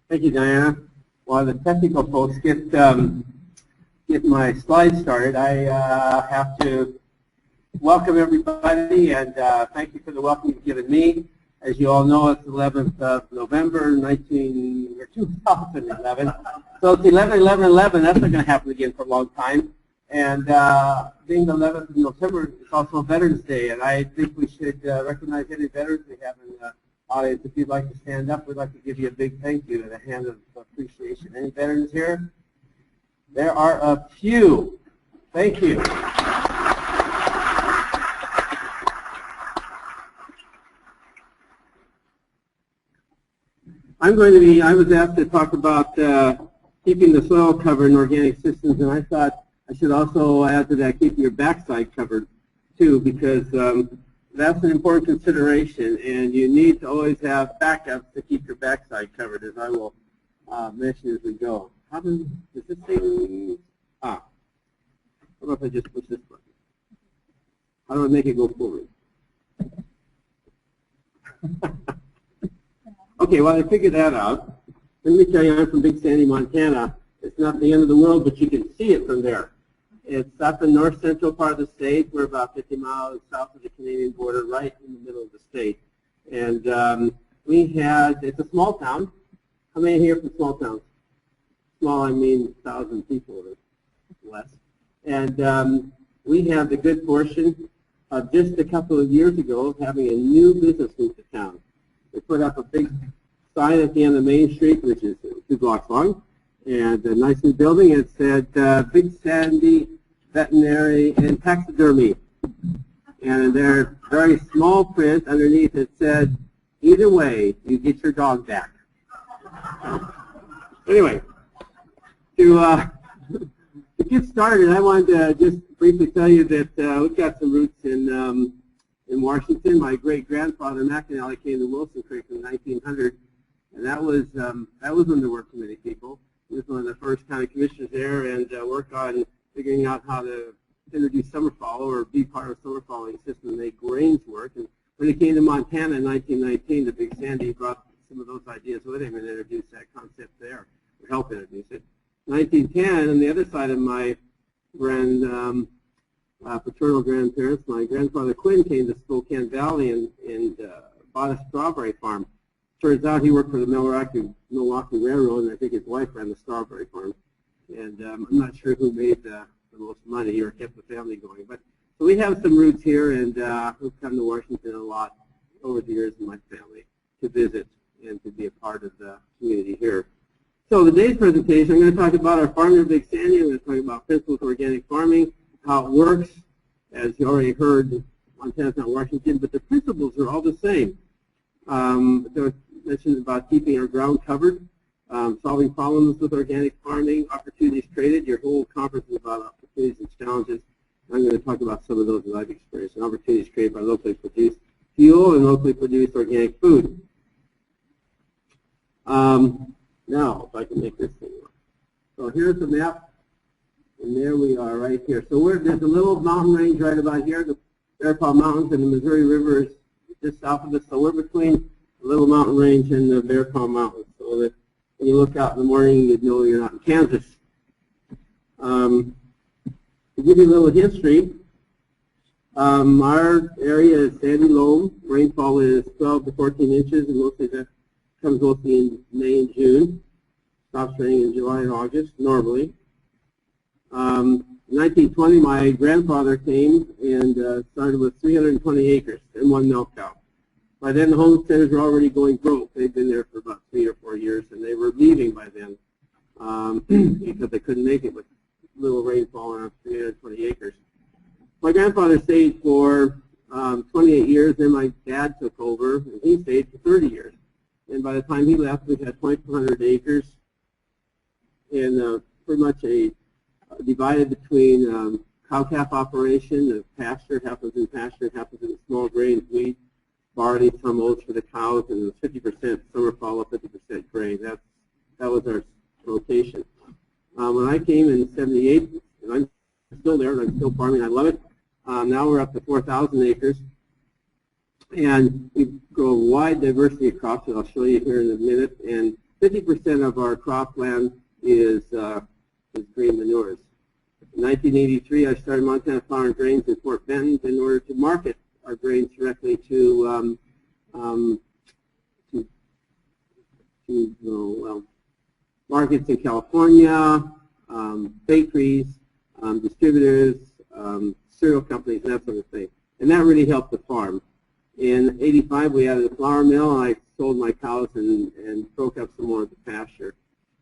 Thank you, Diana. While the technical folks get my slides started, I have to welcome everybody and thank you for the welcome you've given me. As you all know, it's the 11th of November, 2011. So it's 11/11/11. That's not going to happen again for a long time. And being the 11th of November, it's also Veterans Day, and I think we should recognize any veterans we have in the audience. If you'd like to stand up, we'd like to give you a big thank you and a hand of appreciation. Any veterans here? There are a few. Thank you. I was asked to talk about keeping the soil covered in organic systems, and I thought I should also add to that keeping your backside covered too, because that's an important consideration, and you need to always have backups to keep your backside covered, as I will mention as we go. How does this thing? How about if I just push this button? How do I make it go forward? Okay, well, I figured that out. Let me tell you, I'm from Big Sandy, Montana. It's not the end of the world, but you can see it from there. It's up in north central part of the state. We're about 50 miles south of the Canadian border, right in the middle of the state. And it's a small town. How many here from small towns? Small, I mean 1,000 people or less. And we have the good fortune of just a couple of years ago having a new business move to town. They put up a big sign at the end of Main Street, which is 2 blocks long, and a nice new building. It said Big Sandy Veterinary and Taxidermy. And in their very small print underneath it said, either way, you get your dog back. Anyway, to get started, I wanted to just briefly tell you that we've got some roots in Washington. My great-grandfather, McAnally, came to Wilson Creek in 1900, and that was when there were too many people. He was one of the first county commissioners there and worked on figuring out how to introduce summer fallow or be part of a summer fallowing system and make grains work. And when he came to Montana in 1919, the Big Sandy brought some of those ideas with him and introduced that concept there, or helped introduce it. 1910, on the other side of my paternal grandparents, my grandfather Quinn came to Spokane Valley and bought a strawberry farm. Turns out he worked for the Milwaukee Railroad, and I think his wife ran the strawberry farm. And I'm not sure who made the most money or kept the family going. But so we have some roots here, and we've come to Washington a lot over the years in my family to visit and to be a part of the community here. So today's presentation, I'm going to talk about our farm near Big Sandy. I'm going to talk about principles of organic farming, how it works. As you already heard, Montana's not Washington, but the principles are all the same. There was mentioned about keeping our ground covered, solving problems with organic farming, opportunities created. Your whole conference is about opportunities and challenges. I'm going to talk about some of those that I've experienced, and opportunities created by locally produced fuel and locally produced organic food. Now, if I can make this thing work. So here's the map, and there we are right here. So there's a little mountain range right about here, the Bear Paw Mountains, and the Missouri River is just south of us. So we're between the Little Mountain Range and the Bear Paw Mountains, so that when you look out in the morning, you'd know you're not in Kansas. To give you a little history, our area is sandy loam. Rainfall is 12 to 14 inches, and mostly that comes mostly in May and June. Stops raining in July and August, normally. In 1920, my grandfather came and started with 320 acres and 1 milk cow. By then, the homesteaders were already going broke. They'd been there for about 3 or 4 years, and they were leaving by then because they couldn't make it with little rainfall on 320 acres. My grandfather stayed for 28 years, then my dad took over, and he stayed for 30 years. And by the time he left, we had 2,400 acres, and pretty much divided between cow-calf operation, the pasture, half was in pasture, half was in small grains, wheat, barley, some oats for the cows, and 50% summer fallow, 50% grain. That was our rotation. When I came in '78, and I'm still there, and I'm still farming, I love it. Now we're up to 4,000 acres. And we grow a wide diversity of crops that I'll show you here in a minute. And 50% of our cropland is green manures. In 1983, I started Montana Flour and Grains in Fort Benton in order to market our grains directly to markets in California, bakeries, distributors, cereal companies, that sort of thing. And that really helped the farm. In '85, we added a flour mill, and I sold my cows and broke up some more of the pasture.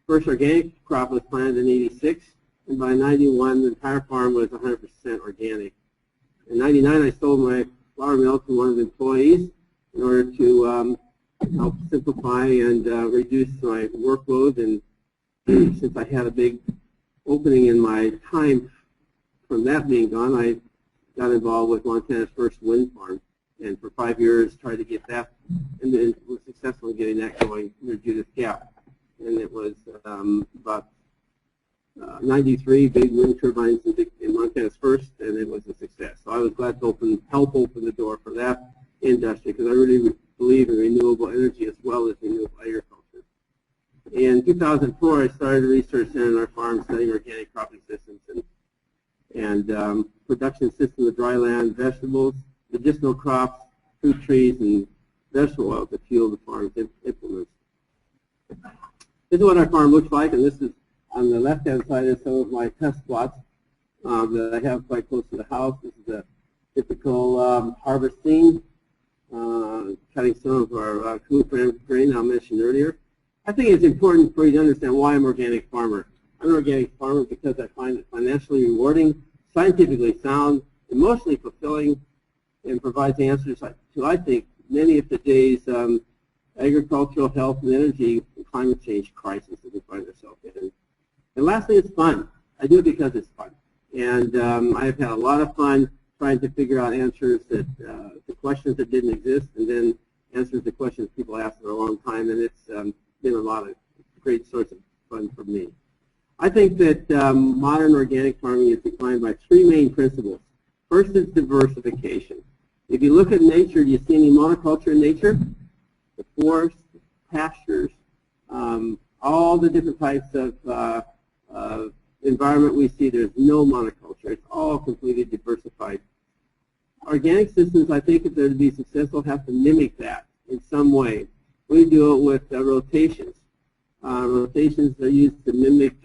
First organic crop was planted in '86, and by '91, the entire farm was 100% organic. In '99, I sold my flour mill to one of the employees in order to help simplify and reduce my workload. And since I had a big opening in my time from that being gone, I got involved with Montana's first wind farm. And for 5 years, tried to get that, and then was successful in getting that going near Judith Gap. And it was about 93 big wind turbines in Montana's first, and it was a success. So I was glad to help open the door for that industry, because I really believe in renewable energy as well as renewable agriculture. In 2004, I started a research center on our farm studying organic cropping systems and production systems of dryland vegetables, medicinal crops, fruit trees, and vegetable oil to fuel the farm's implements. This is what our farm looks like, and this is on the left-hand side is some of my test plots that I have quite close to the house. This is a typical harvest scene, cutting some of our Kamut grain I mentioned earlier. I think it's important for you to understand why I'm an organic farmer. I'm an organic farmer because I find it financially rewarding, scientifically sound, emotionally fulfilling, and provides answers to, I think, many of today's agricultural, health, and energy and climate change crises that we find ourselves in. And lastly, it's fun. I do it because it's fun. And I've had a lot of fun trying to figure out answers that, to questions that didn't exist, and then answers to questions people asked for a long time, and it's been a lot of great sorts of fun for me. I think that modern organic farming is defined by three main principles. First is diversification. If you look at nature, do you see any monoculture in nature? The forests, pastures, all the different types of environment we see, there's no monoculture. It's all completely diversified. Organic systems, I think, if they're to be successful, have to mimic that in some way. We do it with rotations. Rotations are used to mimic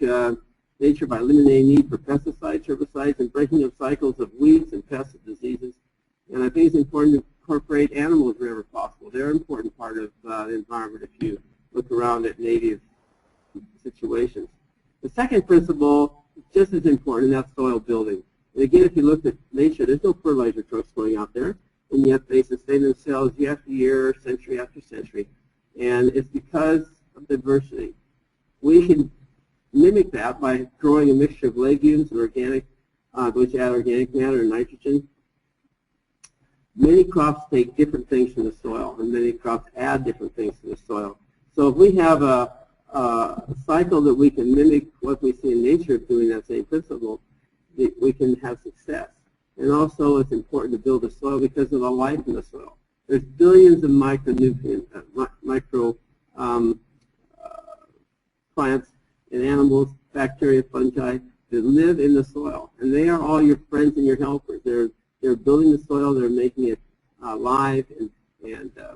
nature by eliminating need for pesticides, herbicides, and breaking up cycles of weeds and pests and diseases. And I think it's important to incorporate animals wherever possible. They're an important part of the environment if you look around at native situations. The second principle is just as important, and that's soil building. And again, if you look at nature, there's no fertilizer trucks going out there, and yet they sustain themselves year after year, century after century. And it's because of diversity. We can mimic that by growing a mixture of legumes and organic, which add organic matter and nitrogen. Many crops take different things from the soil, and many crops add different things to the soil. So if we have a cycle that we can mimic what we see in nature doing that same principle, we can have success. And also it's important to build the soil because of the life in the soil. There's billions of micronutrients, plants and animals, bacteria, fungi that live in the soil. And they are all your friends and your helpers. They're building the soil, they're making it alive and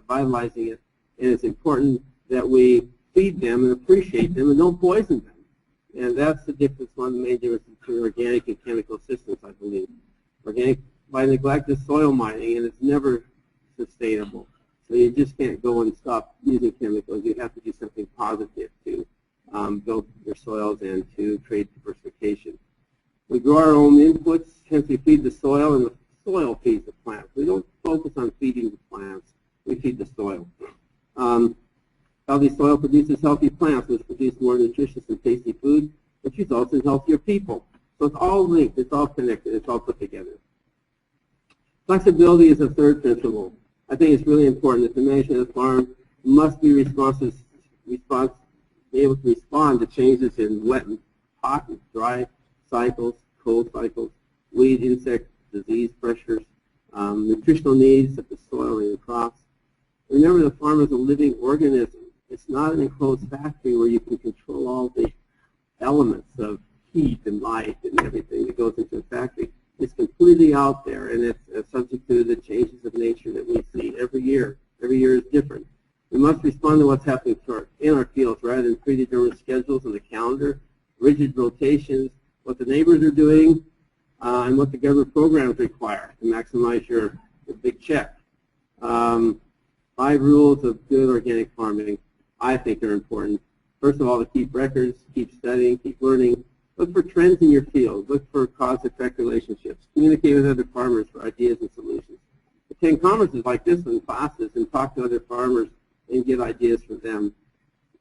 vitalizing it. And it's important that we feed them and appreciate them and don't poison them. And that's the difference, one of the main differences between organic and chemical systems, I believe. Organic, by neglect, is soil mining, and it's never sustainable. So you just can't go and stop using chemicals. You have to do something positive to build your soils and to create diversification. We grow our own inputs, hence we feed the soil, and the soil feeds the plants. We don't focus on feeding the plants. We feed the soil. Healthy soil produces healthy plants, which produce more nutritious and tasty food, which results in healthier people. So it's all linked, it's all connected, it's all put together. Flexibility is the third principle. I think it's really important that the management of the farm must be able to respond to changes in wet and hot and dry cycles, cold cycles, weed, insect, disease pressures, nutritional needs of the soil and crops. Remember, the farm is a living organism. It's not an enclosed factory where you can control all the elements of heat and light and everything that goes into a factory. It's completely out there, and it's subject to the changes of nature that we see every year. Every year is different. We must respond to what's happening in our fields rather than predetermined schedules on the calendar, rigid rotations, what the neighbors are doing, and what the government programs require to maximize your big check. 5 rules of good organic farming, I think, are important. First of all, to keep records, keep studying, keep learning. Look for trends in your field. Look for cause-effect relationships. Communicate with other farmers for ideas and solutions. Attend conferences like this in classes and talk to other farmers and get ideas from them.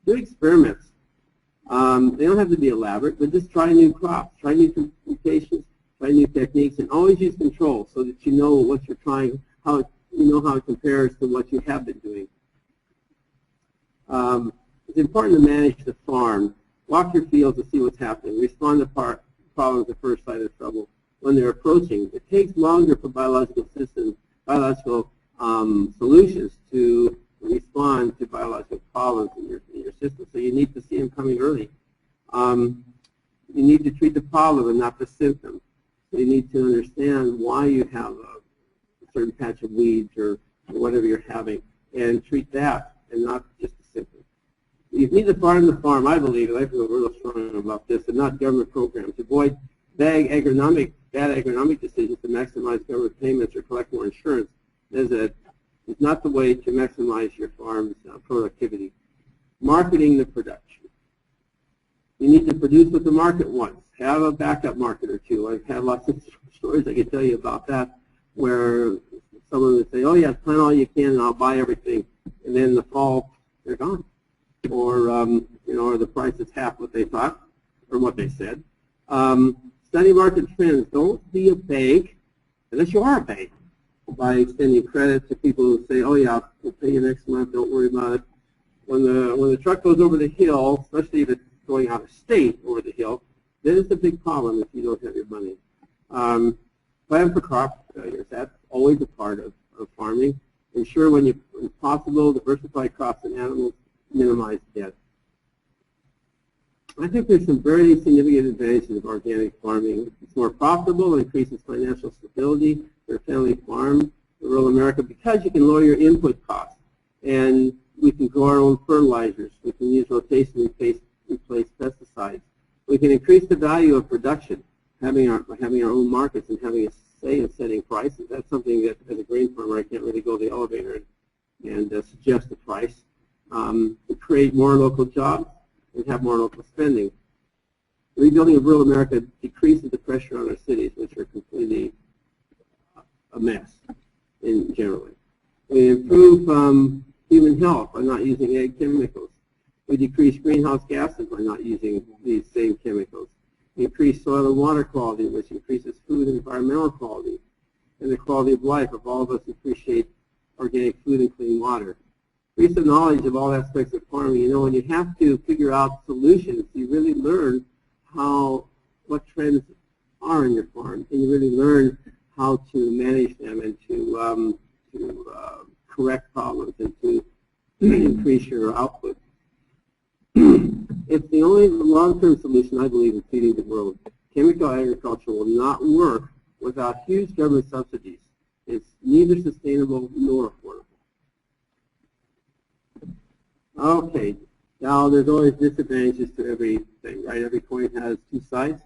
Do experiments. They don't have to be elaborate, but just try new crops, try new mutations, try new techniques, and always use control so that you know what you're trying, how it compares to what you have been doing. It's important to manage the farm. Walk your fields to see what's happening. Respond to problems at first sight of trouble when they're approaching. It takes longer for biological solutions to respond to biological problems in your system. So you need to see them coming early. You need to treat the problem and not the symptom. So you need to understand why you have a certain patch of weeds or whatever you're having, and treat that and not just the symptom. You need to farm the farm, I believe, and I feel real strong about this, and not government programs. Avoid bad agronomic decisions to maximize government payments or collect more insurance. It's not the way to maximize your farm's productivity. Marketing the production. You need to produce what the market wants. Have a backup market or two. I've had lots of stories I can tell you about that, where someone would say, oh yeah, plant all you can and I'll buy everything. And then in the fall, they're gone. Or, or the price is half what they thought or what they said. Study market trends. Don't be a bank, unless you are a bank, by extending credit to people who say, oh yeah, we'll pay you next month, don't worry about it. When the truck goes over the hill, especially if it's going out of state over the hill, then it's a big problem if you don't have your money. Plan for crop failures. That's always a part of farming. Ensure when possible, diversify crops and animals, minimize debt. I think there's some very significant advantages of organic farming. It's more profitable, increases financial stability for a family farm in rural America because you can lower your input costs. And we can grow our own fertilizers. We can use rotation to replace pesticides. We can increase the value of production, having our own markets and having a say in setting prices. That's something that, as a grain farmer, I can't really go to the elevator and suggest a price. To create more local jobs and have more local spending. Rebuilding of rural America decreases the pressure on our cities, which are completely a mess generally. We improve human health by not using ag chemicals. We decrease greenhouse gases by not using these same chemicals. We increase soil and water quality, which increases food and environmental quality, and the quality of life of all of us who appreciate organic food and clean water. Increase the knowledge of all aspects of farming. When you have to figure out solutions, you really learn what trends are in your farm, and you really learn how to manage them and to correct problems and to increase your output. It's the only long-term solution, I believe, in feeding the world. Chemical agriculture will not work without huge government subsidies. It's neither sustainable nor affordable. Okay, now there's always disadvantages to everything, right? Every coin has two sides.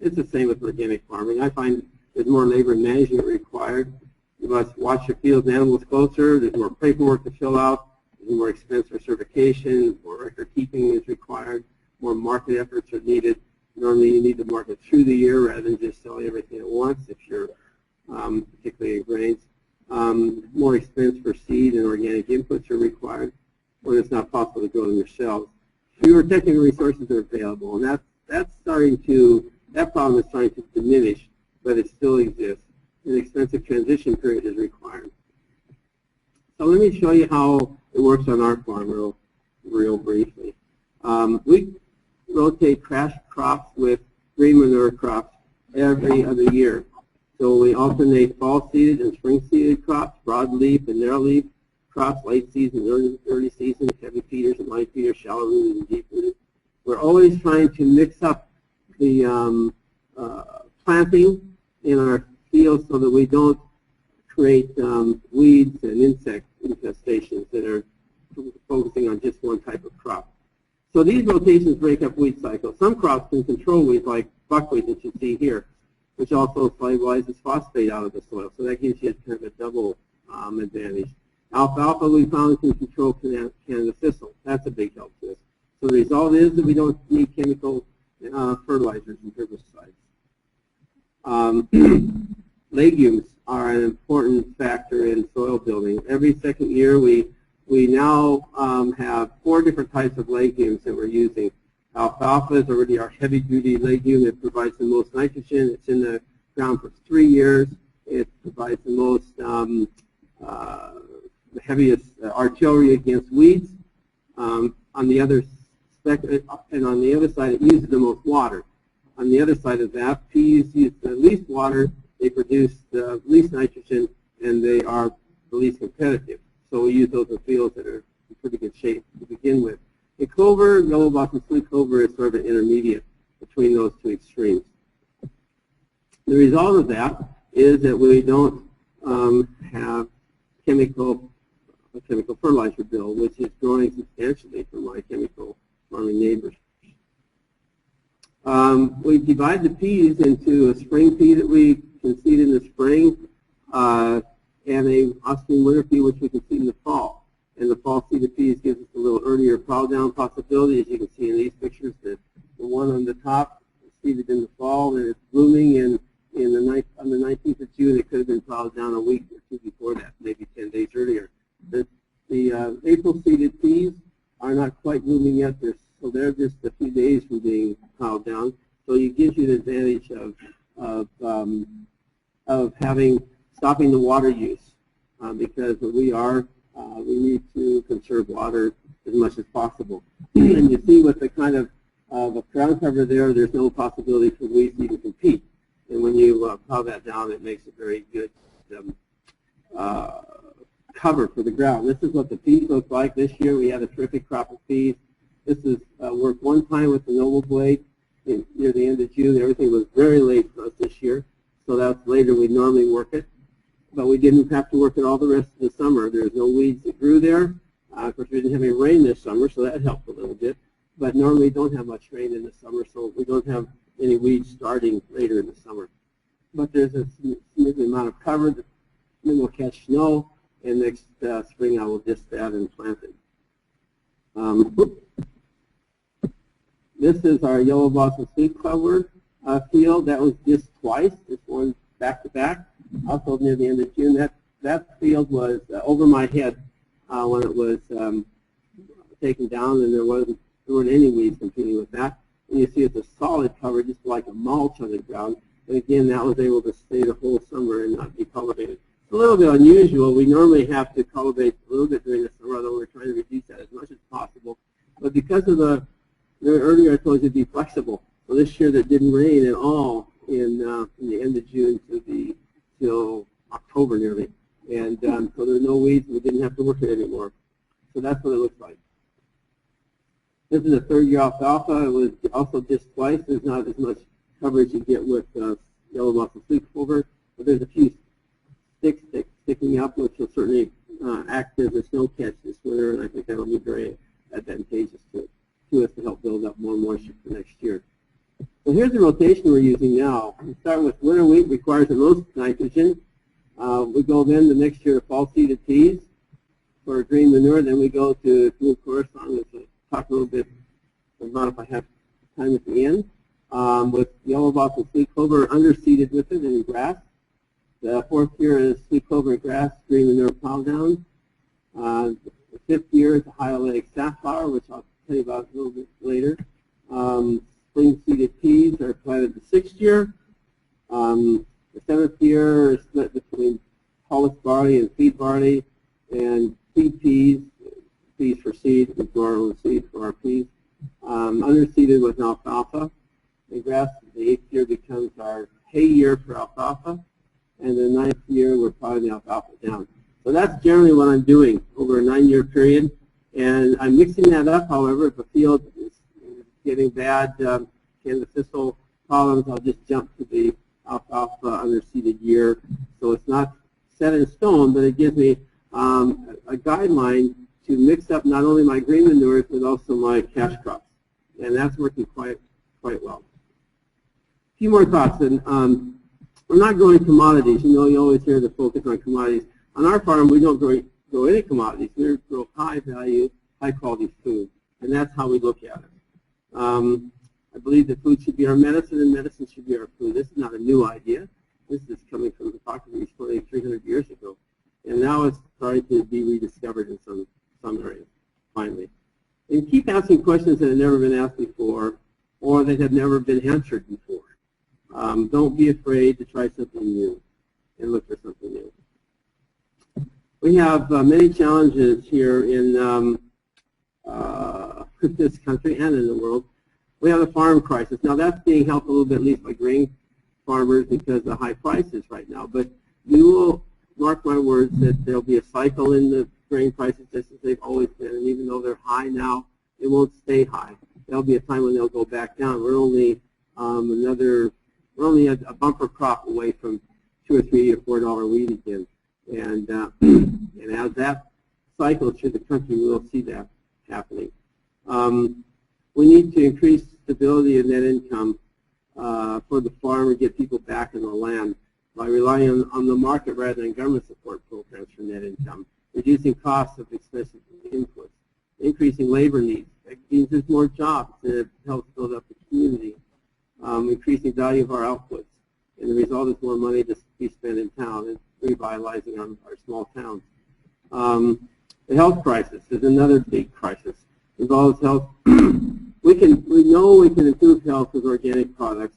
It's the same with organic farming. I find there's more labor and management required. You must watch your fields and animals closer. There's more paperwork to fill out. There's more expense for certification. More record keeping is required. More market efforts are needed. Normally you need to market through the year rather than just selling everything at once if you're particularly in grains. More expense for seed and organic inputs are required when it's not possible to grow them yourselves. Fewer technical resources are available, and that problem is starting to diminish, but it still exists. An expensive transition period is required. So let me show you how it works on our farm real briefly. We rotate crash crops with green manure crops every other year. So we alternate fall-seeded and spring-seeded crops, broadleaf and narrow-leaf crops, late season, early season, heavy feeders and light feeders, shallow-rooted and deep-rooted. We're always trying to mix up the planting in our fields so that we don't create weeds and insect infestations that are focusing on just one type of crop. So these rotations break up weed cycles. Some crops can control weeds like buckwheat that you see here, which also solubilizes phosphate out of the soil. So that gives you kind of a double advantage. Alfalfa we found can control Canada thistle. That's a big help to us. So the result is that we don't need chemical fertilizers and herbicides. Legumes are an important factor in soil building. Every second year we now have 4 different types of legumes that we're using. Alfalfa is already our heavy-duty legume. It provides the most nitrogen. It's in the ground for 3 years. It provides the most, the heaviest artillery against weeds. On the other and on the other side, it uses the most water. On the other side of that, peas use the least water, they produce the least nitrogen, and they are the least competitive. So we use those in fields that are in pretty good shape to begin with. In clover, yellow blossom sweet clover is sort of an intermediate between those 2 extremes. The result of that is that we don't have a chemical fertilizer bill, which is growing substantially for my chemical farming neighbors. We divide the peas into a spring pea that we can seed in the spring and a austrian winter pea which we can seed in the fall. And the fall seeded peas gives us a little earlier plow down possibility. As you can see in these pictures, the one on the top is seeded in the fall and it's blooming on the 19th of June. It could have been plowed down a week or 2 before that, maybe 10 days earlier. The April seeded peas are not quite blooming yet. So they're just a few days from being plowed down. So it gives you the advantage of stopping the water use because we need to conserve water as much as possible. And you see with the kind of a ground cover there, there's no possibility for weeds to even compete. And when you plow that down, it makes a very good cover for the ground. This is what the peas look like. This year we had a terrific crop of peas. This is worked one time with the Noble Blade near the end of June. Everything was very late for us this year, so that's later we'd normally work it. But we didn't have to work it all the rest of the summer. There's no weeds that grew there. Of course, we didn't have any rain this summer, so that helped a little bit. But normally we don't have much rain in the summer, so we don't have any weeds starting later in the summer. But there's a significant amount of cover. Then we'll catch snow, and next spring I will just add and plant it. This is our yellow blossom sweet clover field. That was just twice, this one back to back, also near the end of June. That field was over my head when it was taken down, and there weren't any weeds competing with that. And you see it's a solid cover, just like a mulch on the ground. And again, that was able to stay the whole summer and not be cultivated. It's a little bit unusual. We normally have to cultivate a little bit during the summer, although we're trying to reduce that as much as possible. But because of earlier I told you to be flexible. So this year there didn't rain at all in the end of June till October nearly. And so there were no weeds, and we didn't have to work it anymore. So that's what it looks like. This is a third-year alfalfa. It was also just twice. There's not as much coverage you get with yellow blossom sweet clover, but there's a few sticks sticking up, which will certainly act as a snow catch this winter, and I think that will be very advantageous to us to help build up more moisture for next year. So here's the rotation we're using now. We start with winter wheat, requires the most nitrogen. We go then the next year to fall-seeded peas for green manure. Then we go to dual corresponding, which we'll talk a little bit about if I have time at the end, with yellow blossom sweet clover underseeded with it in grass. The fourth year is sweet clover and grass, green manure plow down. The fifth year is the high oleic safflower, which I'll tell you about a little bit later. Spring-seeded peas are planted the sixth year. The seventh year is split between hulless barley and feed barley, and seed peas for seed, we grow our own seed for our peas. Underseeded with alfalfa. And grass, the eighth year becomes our hay year for alfalfa. and the 9th year we're plowing the alfalfa down. So that's generally what I'm doing over a 9-year period, and I'm mixing that up. However, if a field is getting bad canvas thistle problems, I'll just jump to the alfalfa underseeded year. So it's not set in stone, but it gives me a guideline to mix up not only my green manures but also my cash crops, and that's working quite well. A few more thoughts, and we're not growing commodities. You know, you always hear the focus on commodities. On our farm, we don't grow any commodities. We grow high-value, high-quality food, and that's how we look at it. I believe that food should be our medicine, and medicine should be our food. This is not a new idea. This is coming from Hippocrates 300 years ago, and now it's starting to be rediscovered in some areas, finally. And keep asking questions that have never been asked before, or that have never been answered before. Don't be afraid to try something new and look for something new. We have many challenges here in this country and in the world. We have a farm crisis. Now that's being helped a little bit, at least by grain farmers, because of the high prices right now. But you will mark my words that there'll be a cycle in the grain prices just as they've always been. And even though they're high now, it won't stay high. There'll be a time when they'll go back down. We're only a bumper crop away from $2 or $3 or $4 wheat again. And as that cycles through the country, we'll see that happening. We need to increase stability of net income for the farmer, get people back in the land by relying on the market rather than government support programs for net income, reducing costs of expensive inputs, increasing labor needs. That means there's more jobs that helps build up the community, increasing value of our outputs, and the result is more money to be spent in town and revitalizing our small towns. The health crisis is another big crisis. It involves health. We know we can improve health with organic products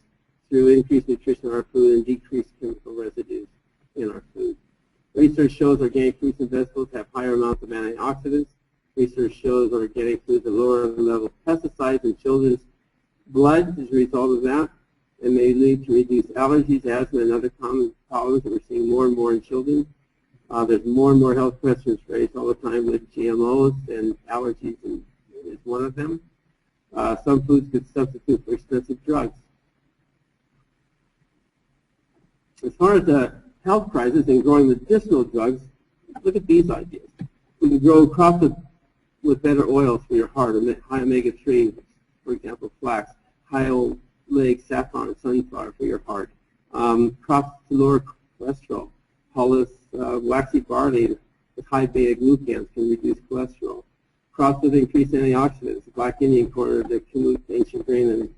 through increased nutrition in our food and decreased chemical residues in our food. Research shows organic fruits and vegetables have higher amounts of antioxidants. Research shows organic foods have lower level of pesticides in children's blood as a result of that, and may lead to reduced allergies, asthma, and other common problems that we're seeing more and more in children. There's more and more health questions raised all the time with GMOs, and allergies is one of them. Some foods could substitute for expensive drugs. As far as the health crisis and growing medicinal drugs, look at these ideas. We can grow crops with better oils for your heart, high omega-3, for example, flax, high oleic saffron and sunflower for your heart. Crops to lower cholesterol, hullus, waxy barley with high beta-glucans can reduce cholesterol. Crops with increased antioxidants, black Indian corn, the Kamut ancient grain that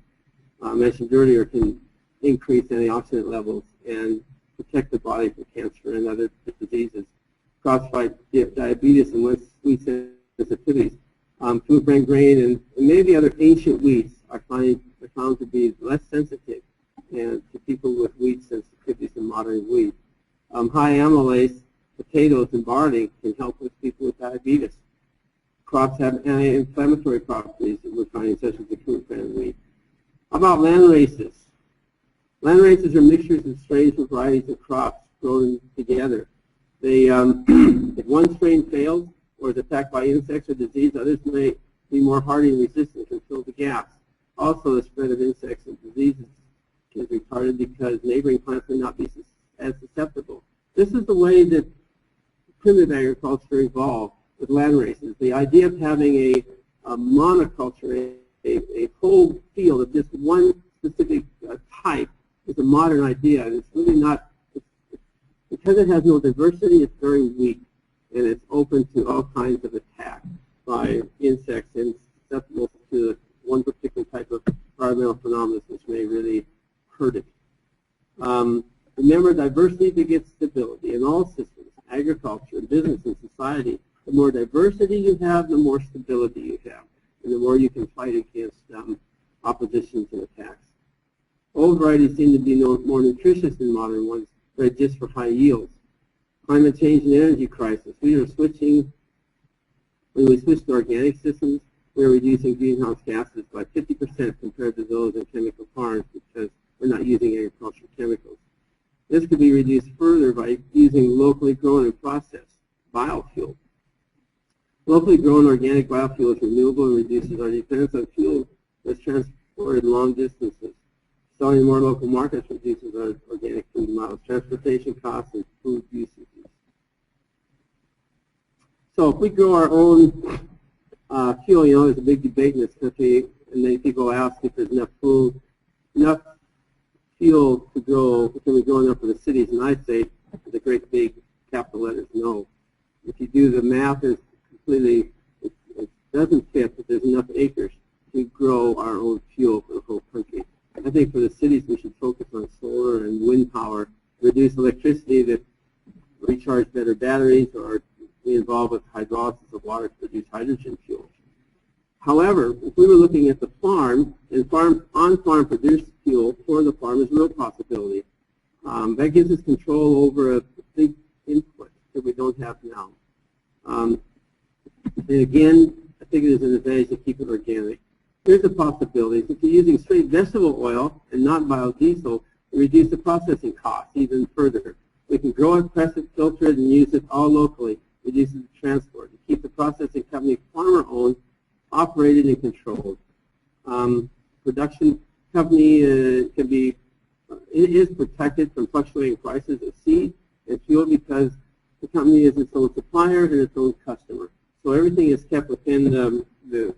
I mentioned earlier, can increase antioxidant levels and protect the body from cancer and other diseases. Crops fight diabetes and wheat sensitivities. Food grain and maybe other ancient wheats are found to be less sensitive and to people with wheat sensitivities than modern wheat. High amylase potatoes and barley can help with people with diabetes. Crops have anti-inflammatory properties that we're finding, such as the gluten-free wheat. How about land races? Land races are mixtures of strains from varieties of crops grown together. They, if one strain fails or is attacked by insects or disease, others may be more hardy and resistant and fill the gaps. Also, the spread of insects and diseases is retarded because neighboring plants may not be as susceptible. This is the way that primitive agriculture evolved with land races. The idea of having a monoculture, a whole field of just one specific type, is a modern idea. And it's really not, because it has no diversity, it's very weak. And it's open to all kinds of attack by insects and susceptible to one particular type of environmental phenomena which may really hurt it. Remember, diversity begets stability in all systems, agriculture, business, and society. The more diversity you have, the more stability you have, and the more you can fight against oppositions and attacks. Old varieties seem to be more nutritious than modern ones, bred just for high yields. Climate change and energy crisis. When we switch to organic systems, we are reducing greenhouse gases by 50% compared to those in chemical farms because we're not using agricultural chemicals. This could be reduced further by using locally grown and processed biofuel. Locally grown organic biofuel is renewable and reduces our dependence on fuel that's transported long distances. Selling in more local markets reduces our organic food miles, transportation costs, and food usages. So if we grow our own fuel, you know, there's a big debate in this country, and then people ask if there's enough food, enough fuel to grow, can we grow enough for the cities? And I'd say, with the great big capital letters, no. If you do the math, it's completely, it doesn't fit that there's enough acres to grow our own fuel for the whole country. I think for the cities, we should focus on solar and wind power, reduce electricity that recharge better batteries, or be involved with hydrolysis of water to produce hydrogen fuel. However, if we were looking at the farm, and on-farm produced fuel for the farm is a real possibility. That gives us control over a big input that we don't have now. And again, I think it is an advantage to keep it organic. Here's the possibilities. If you're using straight vegetable oil and not biodiesel, we reduce the processing costs even further. We can grow it, press it, filter it, and use it all locally, reduces the transport. To keep the processing company farmer-owned, operated, and controlled. Production company it is protected from fluctuating prices of seed and fuel because the company is its own supplier and its own customer. So everything is kept within the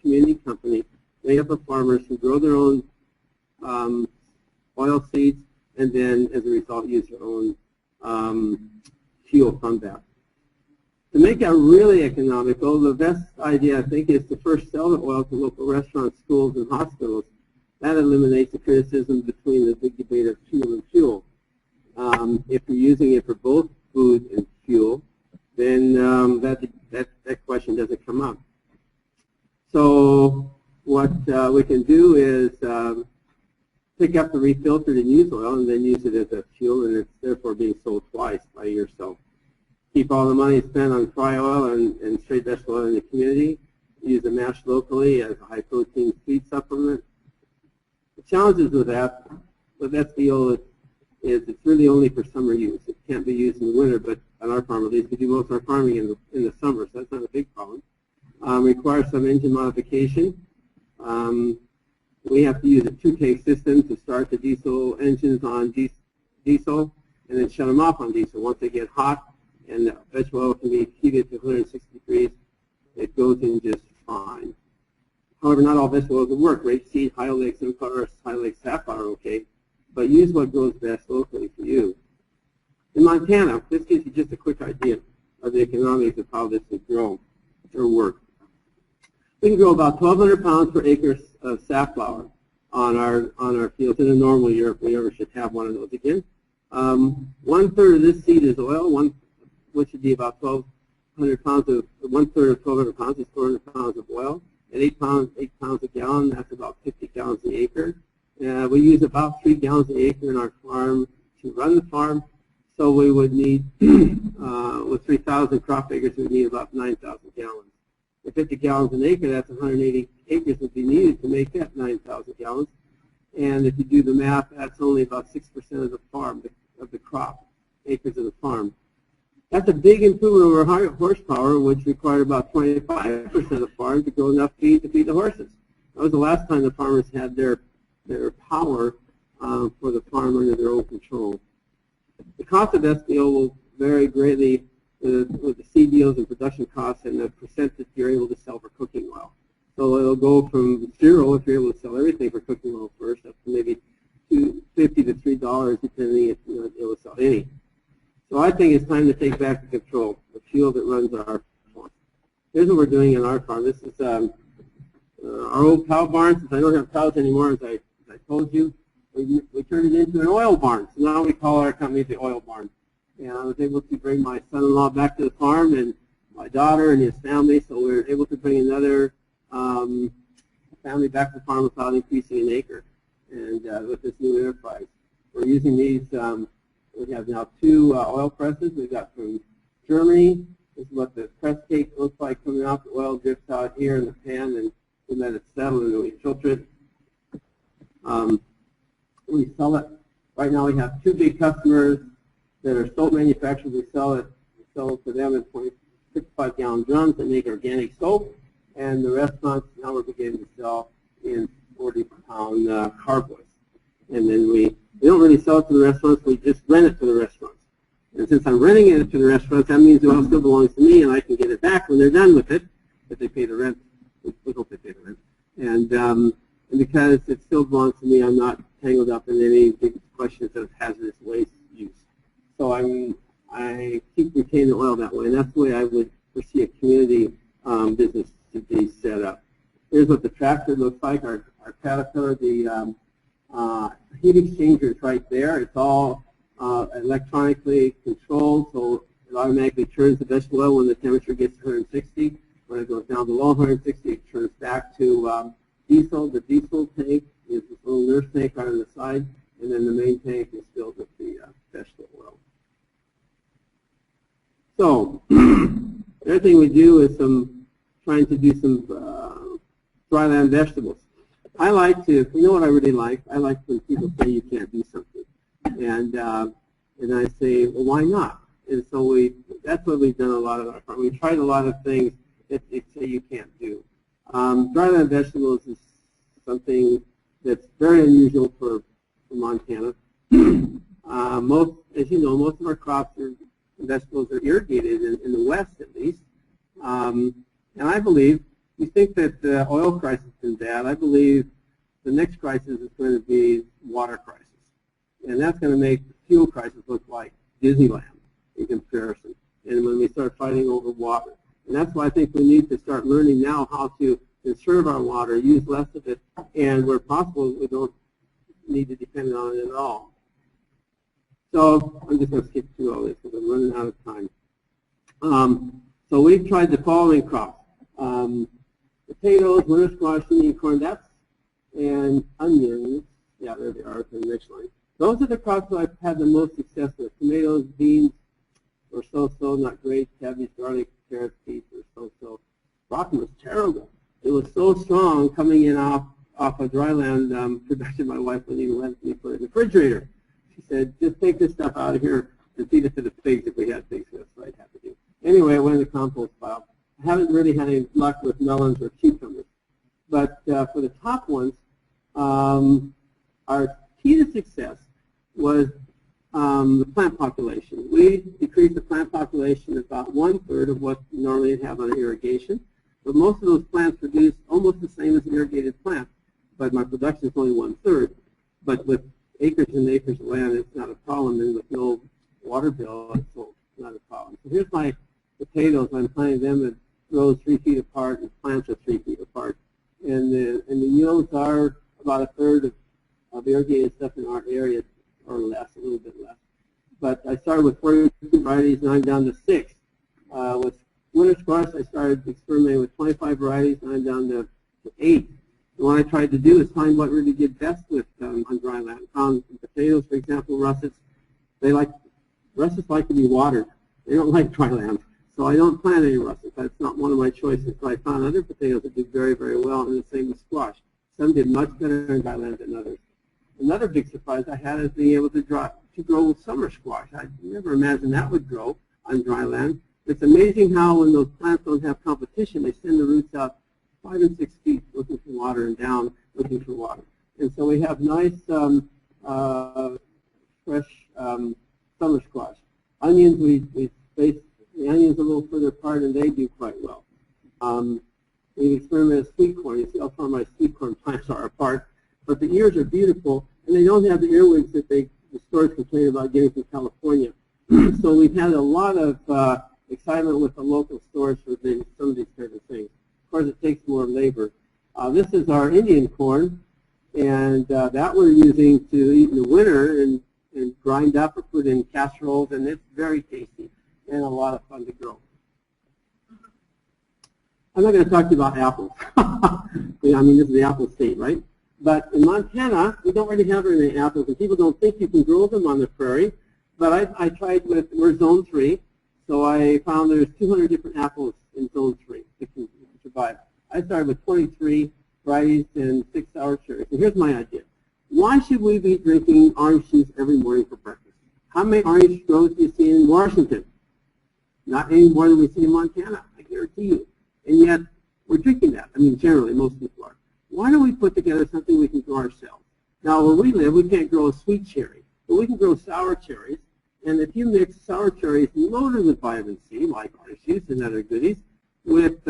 community company, made up of farmers who grow their own oil seeds and then, as a result, use their own fuel from that. To make that really economical, the best idea, I think, is to first sell the oil to local restaurants, schools, and hospitals. That eliminates the criticism between the big debate of fuel and fuel. If you're using it for both food and fuel, then that question doesn't come up. So what we can do is pick up the refiltered and used oil and then use it as a fuel, and it's therefore being sold twice by yourself. Keep all the money spent on fry oil and straight vegetable oil in the community. Use the mash locally as a high-protein feed supplement. The challenges with that, with SVO, is it's really only for summer use. It can't be used in the winter, but on our farm at least, we do most of our farming in the summer, so that's not a big problem. Requires some engine modification. We have to use a two-tank system to start the diesel engines on diesel and then shut them off on diesel. Once they get hot, and the vegetable oil can be heated to 160 degrees, it goes in just fine. However, not all vegetable oils will work. Rapeseed, high oleic sunflower, high oleic safflower are okay, but use what grows best locally for you. In Montana, this gives you just a quick idea of the economics of how this would grow or work. We can grow about 1,200 pounds per acre of safflower on our fields in a normal year, if we ever should have one of those again. 1/3 of this seed is oil, which would be about 1,200 pounds of, 1/3 of 1,200 pounds is 400 pounds of oil. At 8 pounds a gallon, that's about 50 gallons an acre. We use about 3 gallons an acre in our farm to run the farm, so we would need, with 3,000 crop acres, we would need about 9,000 gallons. At 50 gallons an acre, that's 180 acres would be needed to make that 9,000 gallons. And if you do the math, that's only about 6% of the farm, of the crop, acres of the farm. That's a big improvement over higher horsepower, which required about 25% of the farm to grow enough feed to feed the horses. That was the last time the farmers had their power for the farm under their own control. The cost of SVO will vary greatly with the seed yields and production costs and the percentage you're able to sell for cooking oil. So it'll go from 0 if you're able to sell everything for cooking oil first, up to maybe $2.50 to $3, depending if you're able to sell any. So I think it's time to take back the control, the fuel that runs our farm. Here's what we're doing in our farm. This is our old cow barn. Since I don't have cows anymore, as I told you, we turned it into an oil barn. So now we call our company the oil barn. And I was able to bring my son-in-law back to the farm and my daughter and his family, so we were able to bring another family back to the farm without increasing an acre. And with this new enterprise, we're using these. We have now 2 oil presses. We got from Germany. This is what the press cake looks like coming out. The oil drips out here in the pan, and we let it settle, and then we filter it. We sell it Right now we have 2 big customers that are soap manufacturers. We sell it to them in 55-gallon drums that make organic soap. And the restaurants, now we're beginning to sell in 40-pound carboys. And then we don't really sell it to the restaurants, we just rent it to the restaurants. And since I'm renting it to the restaurants, that means the oil still belongs to me, and I can get it back when they're done with it, if they pay the rent. We hope they pay the rent. And because it still belongs to me, I'm not tangled up in any big questions of hazardous waste use. So I keep retaining the oil that way, and that's the way I would foresee a community business to be set up. Here's what the tractor looks like. Our Caterpillar, the heat exchanger is right there. It's all electronically controlled, so it automatically turns the vegetable oil when the temperature gets to 160. When it goes down below 160, it turns back to diesel. The diesel tank is this little nurse tank right on the side, and then the main tank is filled with the vegetable oil. So the other thing we do is trying to do some dryland vegetables. I like to, you know what I really like? I like when people say you can't do something. And I say, well, why not? And so that's what we've done a lot of our farm. We've tried a lot of things that they say you can't do. Dryland vegetables is something that's very unusual for Montana. As you know, most of our crops and vegetables are irrigated in the West, at least. And I believe, you think that the oil crisis has been bad. I believe the next crisis is going to be water crisis. And that's going to make the fuel crisis look like Disneyland in comparison. And when we start fighting over water. And that's why I think we need to start learning now how to conserve our water, use less of it, and where possible, we don't need to depend on it at all. So I'm just going to skip through all this because I'm running out of time. So we've tried the following crops. Potatoes, winter squash, Indian corn, and onions. Yeah, there they are in the next line. Those are the crops that I've had the most success with. Tomatoes, beans were so-so, not great. Cabbage, garlic, carrots, peas were so-so. Broccoli was terrible. It was so strong coming in off a dryland production. My wife wouldn't even let me put it in the refrigerator. She said, just take this stuff out of here and feed it to the pigs if we had pigs. That's what I'd have to do. Anyway, I went in the compost pile. I haven't really had any luck with melons or cucumbers. But for the top ones, our key to success was the plant population. We decreased the plant population about 1/3 of what you normally have on irrigation. But most of those plants produce almost the same as an irrigated plant. But my production is only 1/3. But with acres and acres of land, it's not a problem. And with no water bill, it's not a problem. So here's my potatoes. I'm planting them at rows 3 feet apart, and plants are 3 feet apart. And the yields are about 1/3 of irrigated stuff in our area, or less, a little bit less. But I started with 42 varieties, and I'm down to 6. With winter squash, I started experimenting with 25 varieties, and I'm down to 8. And what I tried to do is find what really did best with on dry land. Found potatoes, for example, russets. Russets like to be watered. They don't like dry land. So I don't plant any russets. That's not one of my choices. But I found other potatoes that did very, very well, and the same with squash. Some did much better in dry land than others. Another big surprise I had is being able to grow summer squash. I never imagined that would grow on dry land. It's amazing how when those plants don't have competition, they send the roots out 5 and 6 feet looking for water and down looking for water. And so we have nice fresh summer squash. Onions, we space the onions a little further apart, and they do quite well. We've experimented with sweet corn. You see how far my sweet corn plants are apart. But the ears are beautiful, and they don't have the earwigs that the stores complain about getting from California. So we've had a lot of excitement with the local stores for some of these kinds of things. Of course, it takes more labor. This is our Indian corn, and that we're using to eat in the winter and grind up or put in casseroles, and it's very tasty and a lot of fun to grow. I'm not going to talk to you about apples. I mean, this is the apple state, right? But in Montana, we don't really have very many apples, and people don't think you can grow them on the prairie. But I tried we're zone 3, so I found there's 200 different apples in zone 3 that can survive. I started with 23 varieties and 6 sour cherries. And here's my idea. Why should we be drinking orange juice every morning for breakfast? How many orange groves do you see in Washington? Not any more than we see in Montana, I guarantee you. And yet, we're drinking that. I mean, generally, most people are. Why don't we put together something we can grow ourselves? Now, where we live, we can't grow a sweet cherry, but we can grow sour cherries. And if you mix sour cherries loaded with vitamin C, like orange juice and other goodies, with,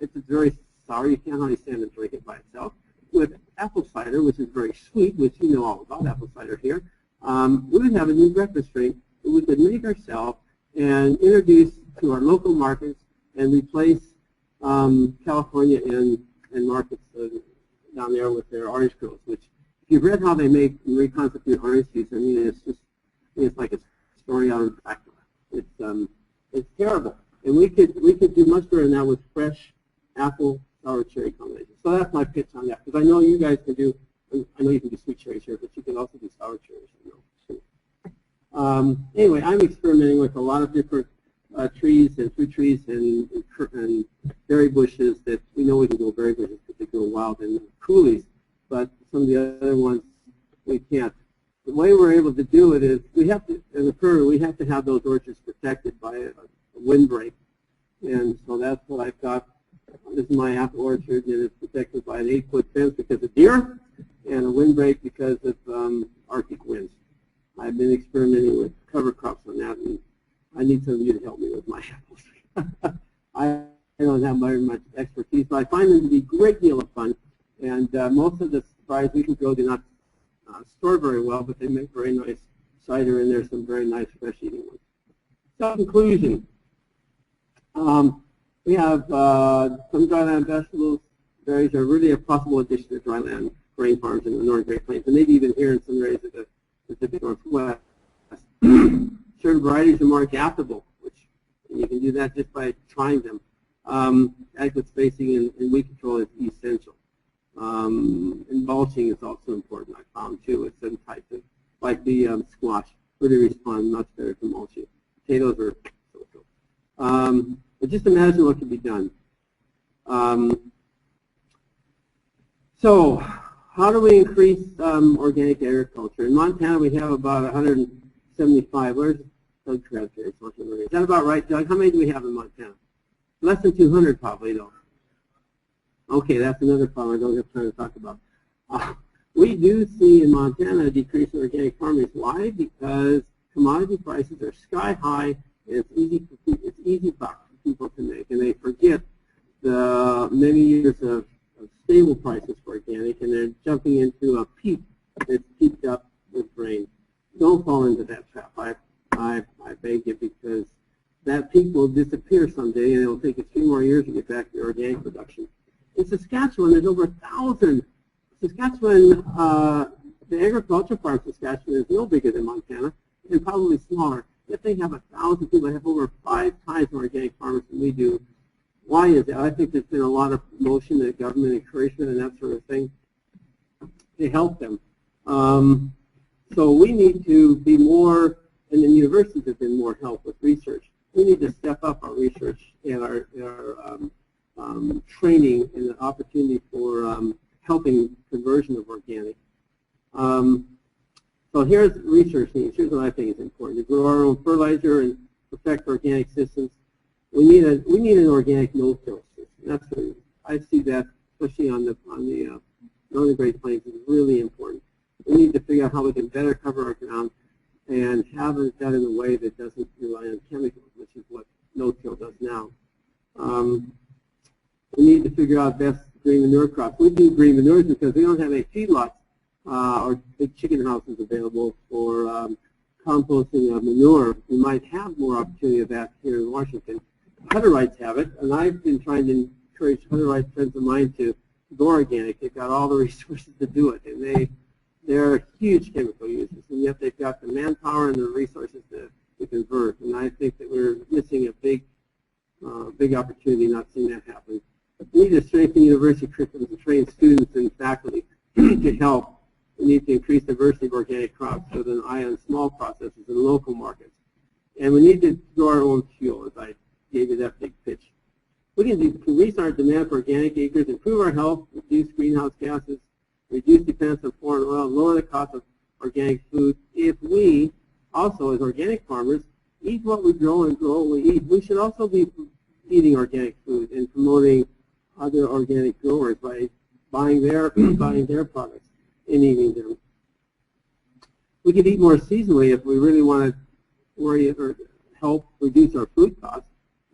it's very sour, you can't hardly stand and drink it by itself, with apple cider, which is very sweet, which you know all about apple cider here, we would have a new breakfast drink that we could make ourselves and introduce to our local markets and replace California and markets down there with their orange groves, which if you've read how they make and reconstitute orange juice, I mean, it's like a story out of Dracula. It's terrible. And we could do much better than that with fresh apple sour cherry combination. So that's my pitch on that, because I know you guys can do, I know you can do sweet cherries here, but you can also do sour cherries. You know. Anyway, I'm experimenting with a lot of different trees and fruit trees and berry bushes that we know we can grow berry bushes because they grow wild and coolies, but some of the other ones we can't. The way we're able to do it is we have to, in the prairie, we have to have those orchards protected by a windbreak, and so that's what I've got. This is my apple orchard, and it's protected by an 8-foot fence because of deer, and a windbreak because of Arctic winds. I've been experimenting with cover crops on that, and I need some of you to help me with my apples. I don't have very much expertise, but I find them to be a great deal of fun, and most of the varieties we can grow do not store very well, but they make very nice cider, and there's some very nice fresh eating ones. So, conclusion. We have some dryland vegetables. Berries are really a possible addition to dryland grain farms in the Northern Great Plains, and maybe even here in some areas of the Pacific Northwest. Certain varieties are more adaptable, which you can do that just by trying them. Adequate spacing and weed control is essential. And mulching is also important, I found, too, with certain types of, like the squash, really respond much better to mulching. Potatoes are so-so. But just imagine what can be done. So, how do we increase organic agriculture? In Montana, we have about 175. Where's Doug Krebs here? Is that about right, Doug? How many do we have in Montana? Less than 200, probably, though. Okay, that's another problem I don't have time to talk about. We do see in Montana a decrease in organic farming. Why? Because commodity prices are sky high, and it's easy bucks for people to make, and they forget the many years of stable prices for organic, and they're jumping into a peak that's peaked up with rain. Don't fall into that trap. I beg you, because that peak will disappear someday, and it will take a few more years to get back to organic production. In Saskatchewan, there's over 1,000. Saskatchewan, the agriculture part of Saskatchewan is no bigger than Montana, and probably smaller. Yet they have 1,000 people. They have over 5 times more organic farmers than we do. Why is that? I think there's been a lot of promotion and government encouragement and that sort of thing to help them. So we need to be more, and the universities have been more help with research. We need to step up our research and our training and the opportunity for helping conversion of organic. So here's research needs. Here's what I think is important: to grow our own fertilizer and perfect organic systems. We need an organic no-till system. That's what I see that, especially on the Northern Great Plains, is really important. We need to figure out how we can better cover our ground and have it done in a way that doesn't rely on chemicals, which is what no-till does now. We need to figure out best green manure crops. We do green manures because we don't have any feedlots or big chicken houses available for composting of manure. We might have more opportunity of that here in Washington. Hutterites have it, and I've been trying to encourage Hutterite friends of mine to go organic. They've got all the resources to do it, and they're huge chemical users, and yet they've got the manpower and the resources to convert. And I think that we're missing a big opportunity not seeing that happen. We need to strengthen university curriculums and train students and faculty to help. We need to increase diversity of organic crops with an eye on small processes in local markets. And we need to grow our own fuel, as I gave you that big pitch. We can increase our demand for organic acres, improve our health, reduce greenhouse gases, reduce dependence on foreign oil, lower the cost of organic food. If we also, as organic farmers, eat what we grow and grow what we eat, we should also be eating organic food and promoting other organic growers by buying their products and eating them. We could eat more seasonally if we really want to worry or help reduce our food costs.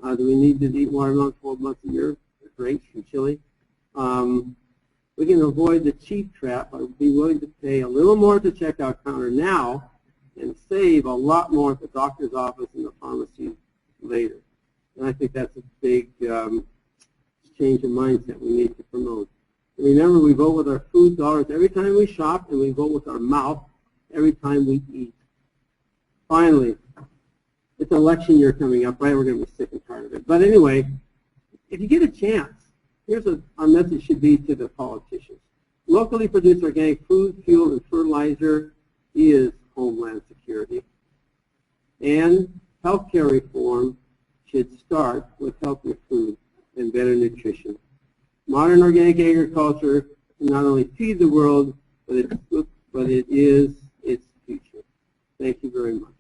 Do we need to eat watermelon 12 months a year? Grapes and chili. We can avoid the cheap trap by being willing to pay a little more at the checkout counter now and save a lot more at the doctor's office and the pharmacy later. And I think that's a big change in mindset we need to promote. And remember, we vote with our food dollars every time we shop, and we vote with our mouth every time we eat. Finally, it's election year coming up, right? We're going to be sick and tired of it. But anyway, if you get a chance, here's what our message should be to the politicians. Locally produced organic food, fuel, and fertilizer is homeland security. And healthcare reform should start with healthier food and better nutrition. Modern organic agriculture can not only feed the world, but it is its future. Thank you very much.